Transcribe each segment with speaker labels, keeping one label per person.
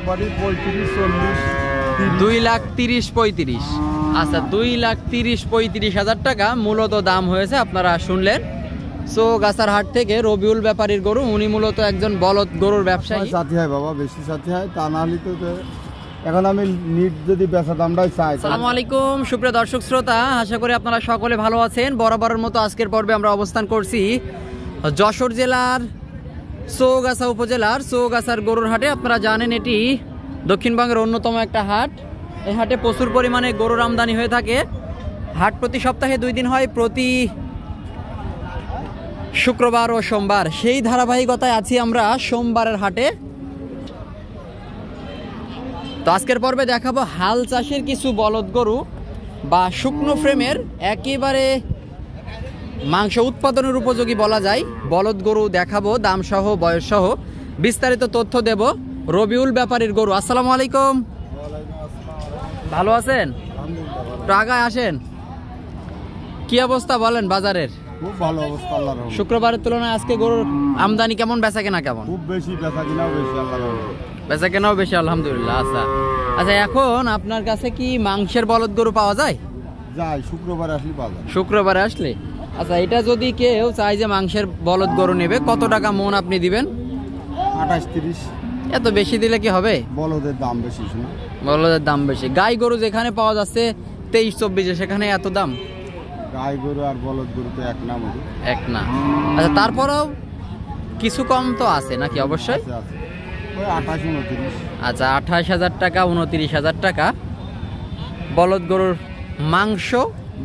Speaker 1: 2,30,35,000। আচ্ছা 2,30,35,000 টাকা মূলত দাম হয়েছে, আপনারা শুনলেন। চৌগাছার হাট থেকে রবিউল ব্যাপারীর গরু, উনি মূলত একজন বলদ গরুর ব্যবসায়ী।
Speaker 2: সাথী হয় বাবা, বেশি সাথী হয়, তা না হলে তো এখন আমি নিট যদি বেচা দামটাই চাই।
Speaker 1: আসসালামু আলাইকুম সুপ্রিয় দর্শক শ্রোতা, আশা করি আপনারা সকলে ভালো আছেন। বরাবরের মতো আজকের পর্বে আমরা অবস্থান করছি যশোর জেলার চৌগাছা উপজেলার চৌগাছার গরুর হাটে। আপনারা জানেন এটি দক্ষিণবঙ্গের অন্যতম একটা হাট। এই হাটে প্রচুর পরিমাণে গরুর আমদানি হয়ে থাকে। হাট প্রতি সপ্তাহে 2 দিন হয়, প্রতি শুক্রবার ও সোমবার। সেই ধারাবাহিকতায় আছি আমরা সোমবারের হাটে। তো আজকের পর্বে দেখাবো হাল চাষের কিছু বলদ গরু বা শুকনো ফ্রেমের একেবারে মাংস উৎপাদনের উপযোগী বলা যায় বলদ গরু দেখাবো, দাম সহ বয়স সহ বিস্তারিত তথ্য দেব। রবিউল ব্যাপারীর গরু। আসসালামু আলাইকুম, ভালো আছেন? তো আগায় আসেন, কি অবস্থা বলেন বাজারের?
Speaker 2: খুব ভালো অবস্থা আল্লাহর রহমতে।
Speaker 1: শুক্রবারের তুলনায় আজকে গরুর আমদানি কেমন, বেচা কেনা কেমন?
Speaker 2: খুব বেশি, বেচা কেনাও বেশি আল্লাহর রহমতে।
Speaker 1: বেচা কেনাও বেশি আলহামদুলিল্লাহ। আচ্ছা আচ্ছা, এখন আপনার কাছে কি মাংসের বলদ গরু পাওয়া যায়?
Speaker 2: যাই, শুক্রবার আসলে পাওয়া যায়।
Speaker 1: শুক্রবারে আসলে। আচ্ছা, এটা যদি কেউ চাই যে মাংসের বলদ গরু নেবে, কত টাকা মন আপনি দিবেন?
Speaker 2: 28-30।
Speaker 1: এত বেশি দিলে কি হবে?
Speaker 2: বলদের দাম বেশি, শুনো,
Speaker 1: বলদের দাম বেশি। গাই গরু যেখানে পাওয়া যাচ্ছে 23-24, সেখানে এত দাম?
Speaker 2: গাই গরু আর বলদ গরু তো এক না,
Speaker 1: এক না। আচ্ছা, তারপরেও কিছু কম তো আছে নাকি? অবশ্যই
Speaker 2: আছে, ওই 28-29।
Speaker 1: আচ্ছা, 28,000 টাকা 29,000 টাকা বলদ গরুর মাংস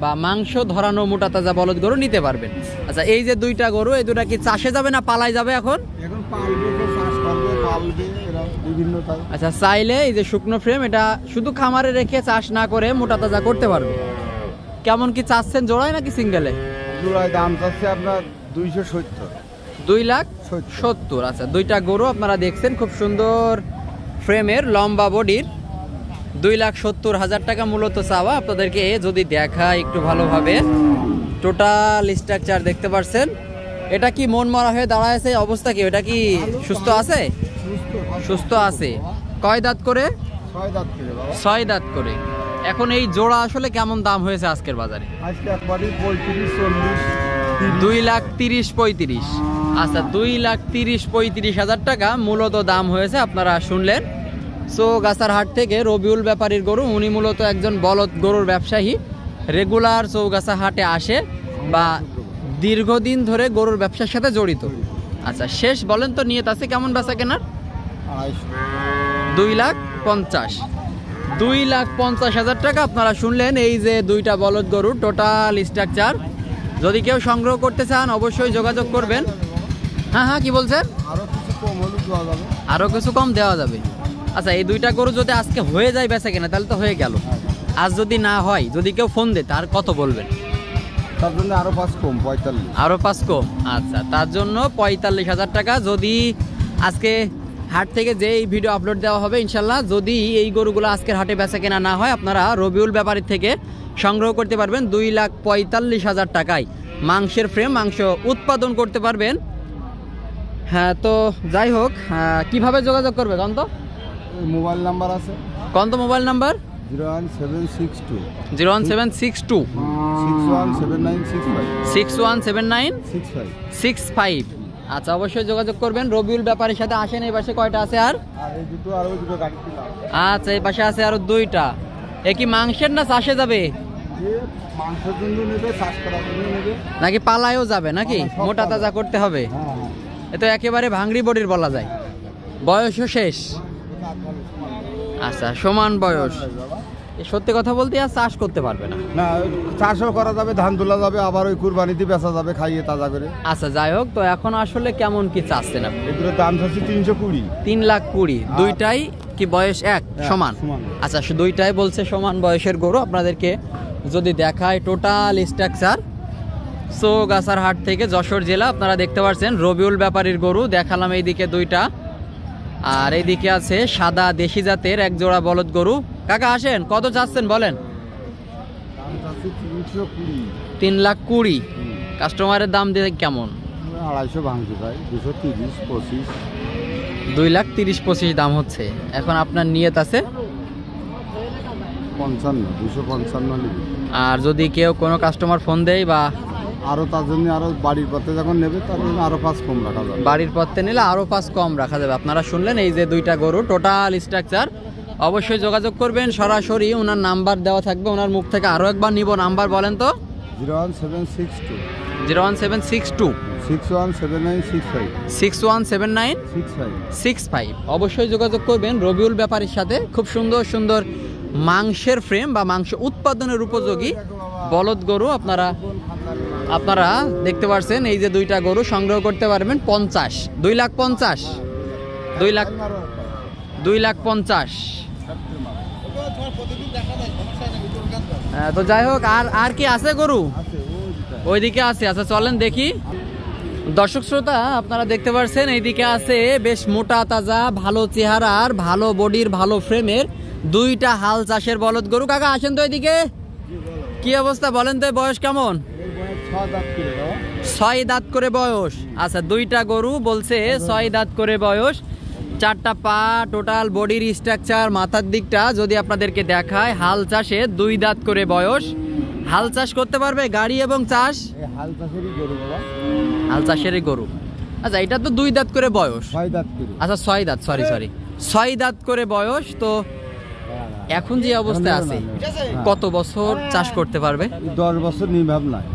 Speaker 1: বা মাংস ধরানো মোটা তাজা বলদ গরু নিতে পারবেন। আচ্ছা, এই যে দুইটা গরু, এই দুটা কি চাষে যাবে না পালাই যাবে? এখন
Speaker 2: পালবে, তো চাষ করবে, পালবে, এরা বিভিন্ন।
Speaker 1: আচ্ছা, চাইলে এই যে শুকনো ফ্রেম, এটা শুধু খামারে রেখে চাষ না করে মোটা তাজা করতে পারবে। কেমন কি চাচ্ছেন, জোড়ায় নাকি সিঙ্গেলে?
Speaker 2: জোড়ায় দাম চাচ্ছে আপনার 270।
Speaker 1: 2,70,000। আচ্ছা, দুইটা গরু আপনারা দেখছেন, খুব সুন্দর ফ্রেমের, লম্বা বডির। 2,70,000 টাকা মূলত চাওয়া। আপনাদেরকে যদি দেখা একটু ভালোভাবে টোটাল স্ট্রাকচার দেখতে পাচ্ছেন। এটা কি মন মরা হয়ে দাঁড়ায় আছে, অবস্থা কি? এটা কি সুস্থ আছে? সুস্থ আছে। কয় দাঁত করে?
Speaker 2: 6 দাঁত করে বাবা।
Speaker 1: 6 দাঁত করে। এখন এই জোড়া আসলে কেমন দাম হয়েছে আজকের বাজারে?
Speaker 2: আজকে একবারই 35-40।
Speaker 1: 2,30,000-35,000। আচ্ছা, 2,30,000-35,000 টাকা মূলত দাম হয়েছে, আপনারা শুনলেন। চৌগাছার হাট থেকে রবিউল ব্যাপারীর গরু, উনি মূলত একজন বলদ গরুর ব্যবসায়ী। রেগুলার চৌগাছা হাটে আসে বা দীর্ঘদিন ধরে গরুর ব্যবসার সাথে জড়িত। আচ্ছা, শেষ বলেন তো নিয়ত আছে কেমন বেচা কেনার? 2,50,000। 2,50,000 টাকা আপনারা শুনলেন। এই যে দুইটা বলদ গরু টোটাল স্ট্রাকচার। যদি কেউ সংগ্রহ করতে চান অবশ্যই যোগাযোগ করবেন। হ্যাঁ হ্যাঁ, কি বলছেন? আরো কিছু কম দেওয়া যাবে। আচ্ছা, এই দুইটা গরু যদি আজকে হয়ে যায় বেচা কেনা, তাহলে তো হয়ে গেল। আজ যদি না হয়, যদি কেউ ফোন দেয়, তার কত বলবেন?
Speaker 2: তার জন্য আরো 5 কম, 45।
Speaker 1: আরো 5 কম। আচ্ছা, তার জন্য 45,000 টাকা। যদি আজকে হাট থেকে যে এই ভিডিও আপলোড দেওয়া হবে ইনশাল্লাহ, যদি এই গরুগুলো আজকের হাটে বেচা কেনা না হয়, আপনারা রবিউল ব্যাপারী থেকে সংগ্রহ করতে পারবেন 2,45,000 টাকায় মাংসের ফ্রেম, মাংস উৎপাদন করতে পারবেন। হ্যাঁ, তো যাই হোক, কিভাবে যোগাযোগ করবে কন্ত?
Speaker 2: মোবাইল নাম্বার আছে।
Speaker 1: কন্ত মোবাইল নাম্বার?
Speaker 2: 01762
Speaker 1: 01762
Speaker 2: 617965
Speaker 1: 617965। আচ্ছা, অবশ্যই যোগাযোগ করবেন। রবিউল ব্যাপারীর সাথে আসেন। এই পাশে কয়টা আছে? আর
Speaker 2: এই দুটো, আর ওই দুটো গাড়ি।
Speaker 1: আচ্ছা, এই পাশে আছে আরো 2টা। এ কি মাংসের না চাষে যাবে?
Speaker 2: মাংসের জন্য নেবে, চাষ করার জন্য নেবে,
Speaker 1: নাকি পালায়ও যাবে নাকি? মোটা তাজা করতে হবে। এ তো একেবারে ভাঙড়ি বডির বলা যায়। বয়সও শেষ। আচ্ছা, সমান বয়স। সত্যি কথা বলতে আর চাষ করতে পারবে না।
Speaker 2: না, চাষও করা যাবে, ধান তোলা যাবে, আবার ওই কুরবানিতে বেচা যাবে, খাইয়ে তাজা করে।
Speaker 1: আচ্ছা, যাই হোক, তো এখন আসলে কেমন কি চাচ্ছেন আপনি?
Speaker 2: এগুলোর দাম চাচ্ছি 320।
Speaker 1: 3,20,000। দুইটাই কি বয়স এক সমান? আচ্ছা, দুইটাই বলছে সমান বয়সের গরু। আপনাদেরকে যদি দেখায় টোটাল স্ট্রাকচার, চৌগাছার হাট থেকে যশোর জেলা, আপনারা দেখতে পাচ্ছেন রবিউল ব্যাপারীর গরু দেখালাম। এইদিকে 2টা, আর এইদিকে আছে সাদা দেশি জাতের এক জোড়া বলদ গরু। কাকা আসেন, কত চাচ্ছেন বলেন? 3,20,000। কাস্টমারের দাম দিয়ে কেমন?
Speaker 2: 250 ভাঙছে ভাই, 230, 25।
Speaker 1: 2,30,25 দাম হচ্ছে। এখন আপনার নিয়ত আছে
Speaker 2: 55, 255
Speaker 1: আর যদি কেউ কোনো কাস্টমার ফোন দেয় বা
Speaker 2: আরো তার জন্য আরো বাড়ির পথে যখন নেবে তার জন্য আরো 5 কম রাখা যাবে।
Speaker 1: বাড়ির পথে নিলে আরো 5 কম রাখা যাবে। আপনারা শুনলেন এই যে দুইটা গরু টোটাল স্ট্রাকচার। অবশ্যই যোগাযোগ করবেন সরাসরি, ওনার নাম্বার দেওয়া থাকবে, ওনার মুখ থেকে আরো একবার নিব। নাম্বার বলেন তো।
Speaker 2: 01762
Speaker 1: 01762
Speaker 2: 617965
Speaker 1: 617965। অবশ্যই যোগাযোগ করবেন রবিউল ব্যাপারীর সাথে। খুব সুন্দর সুন্দর মাংসের ফ্রেম বা মাংস উৎপাদনের উপযোগী বলদ গরু আপনারা দেখতে পাচ্ছেন। এই যে দুইটা গরু সংগ্রহ করতে পারবেন 50, 2,50,000, 2,50,000। তো যাই হোক, আর কি আছে গরু ওইদিকে আছে? আচ্ছা চলেন দেখি। দর্শক শ্রোতা আপনারা দেখতে পাচ্ছেন এইদিকে আছে বেশ মোটা তাজা ভালো চেহারার ভালো বডির ভালো ফ্রেমের দুইটা হাল চাষের বলদ গরু। কাকা আসেন তো এদিকে, কি অবস্থা বলেন তো? বয়স কেমন? 6 দাঁত করে বয়স। আচ্ছা দুইটা গরু বলছে 6 দাঁত করে বয়স, 4টা পা, টোটাল বডির স্ট্রাকচার মাথার দিকটা যদি আপনাদেরকে দেখায়, হাল চাষে 2 দাঁত করে বয়স। হাল চাষ করতে পারবে গাড়ি এবং চাষ?
Speaker 2: হাল চাষেরই গরু বাবা,
Speaker 1: হাল চাষেরই গরু। আচ্ছা এটা তো 2 দাঁত করে বয়স।
Speaker 2: 6 দাঁত করে।
Speaker 1: আচ্ছা 6 দাঁত, সরি 6 দাঁত করে বয়স। তো এখন যে অবস্থায় আছে কত বছর চাষ করতে পারবে?
Speaker 2: 10 বছর নিভাব নাই।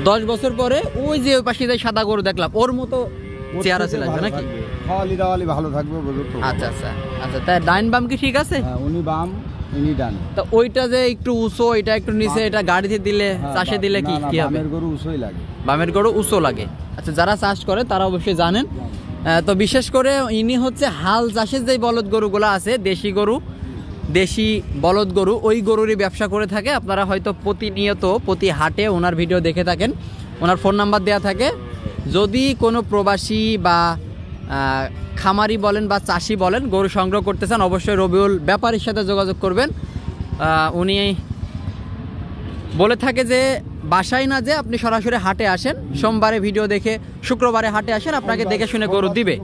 Speaker 1: 10 বছর পরে ওই যে পাশে যে সাদা গরু দেখলাম ওর মতো চেহারা চলে আসবে নাকি?
Speaker 2: খাওয়ালি দাওয়ালি ভালো থাকবে বুঝো তো।
Speaker 1: আচ্ছা তাই ডাইন বাম কি ঠিক আছে?
Speaker 2: হ্যাঁ উনি বাম ইনি ডান।
Speaker 1: তো ওইটা যে একটু উঁচু, এটা একটু নিচে, এটা গাড়িতে দিলে চাষে দিলে কি কি হবে?
Speaker 2: বামের গরু উঁচুই লাগে।
Speaker 1: বামের গরু উঁচু লাগে। আচ্ছা যারা চাষ করে তারা অবশ্যই জানেন। তো বিশেষ করে ইনি হচ্ছে হাল চাষের যে বলদ গরুগুলো আছে, দেশি গরু, দেশি বলদ গরু, ওই গরুরই ব্যবসা করে থাকে। আপনারা হয়তো প্রতিনিয়ত প্রতি হাটে ওনার ভিডিও দেখে থাকেন। ওনার ফোন নাম্বার দেওয়া থাকে। যদি কোনো প্রবাসী বা খামারি বলেন বা চাষি বলেন গরু সংগ্রহ করতে চান, অবশ্যই রবিউল ব্যাপারীর সাথে যোগাযোগ করবেন। উনি বলে থাকে যে বাসায় না যে আপনি সরাসরি হাটে আসেন, সোমবারে ভিডিও দেখে শুক্রবারে হাটে আসেন, আপনাকে দেখে শুনে গরু দিবে।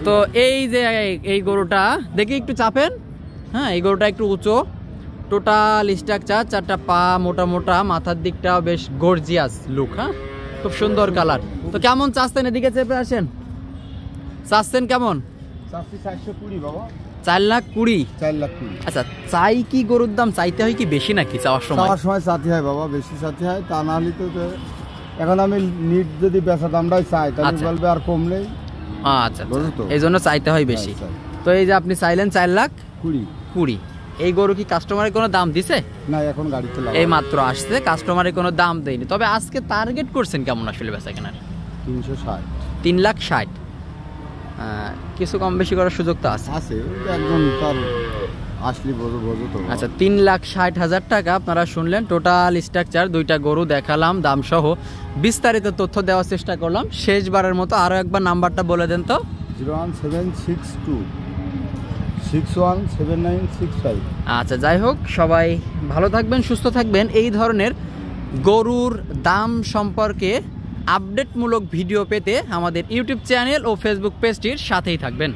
Speaker 1: তো এই যে এই গরুটা দেখি একটু চাপেন। হ্যাঁ এই গরুটা একটু উঁচু, টোটাল স্ট্রাকচার, 4টা পা মোটা মোটা, মাথার দিকটাও বেশ গর্জিয়াস লুক। হ্যাঁ খুব সুন্দর কালার। তো কেমন চাচ্ছেন? এদিকে চেপে আসেন। চাচ্ছেন কেমন?
Speaker 2: 420 বাবা।
Speaker 1: 4,20,000।
Speaker 2: 4,20,000।
Speaker 1: আচ্ছা চাই কি গরুর দাম চাইতে হয় কি বেশি নাকি চাওয়ার সময়?
Speaker 2: চাওয়ার সময় চাইতে হয় বাবা, বেশি চাইতে হয়। তা না হলে তো এখন আমি নিট যদি বেচা দামটাই চাই তাহলে বলবে আর কমলেই।
Speaker 1: আচ্ছা এই জন্য চাইতে হয় বেশি। তো এই যে আপনি চাইলেন 4,20,000। এই গরু কি কাস্টমারের কোনো দাম দিছে? না এখন গাড়িতে এই মাত্র আসছে, কাস্টমারের কোনো দাম দেয়নি। তবে আজকে টার্গেট করছেন কেমন আসলে বেচা কেনার? 360। 3,60,000। কিছু কম বেশি করার সুযোগ তো আছে একদম তার আসলে বোঝো তো। আচ্ছা 3,60,000 টাকা আপনারা শুনলেন। টোটাল স্ট্রাকচার, দুইটা গরু দেখালাম, দাম সহ বিস্তারিত তথ্য দেওয়ার চেষ্টা করলাম। শেষবারের মতো আরো একবার নাম্বারটা বলে দেন তো। 01762 617965। আচ্ছা যাই হোক, সবাই ভালো থাকবেন, সুস্থ থাকবেন। এই ধরনের গরুর দাম সম্পর্কে আপডেটমূলক ভিডিও পেতে আমাদের ইউটিউব চ্যানেল ও ফেসবুক পেজটির সাথেই থাকবেন।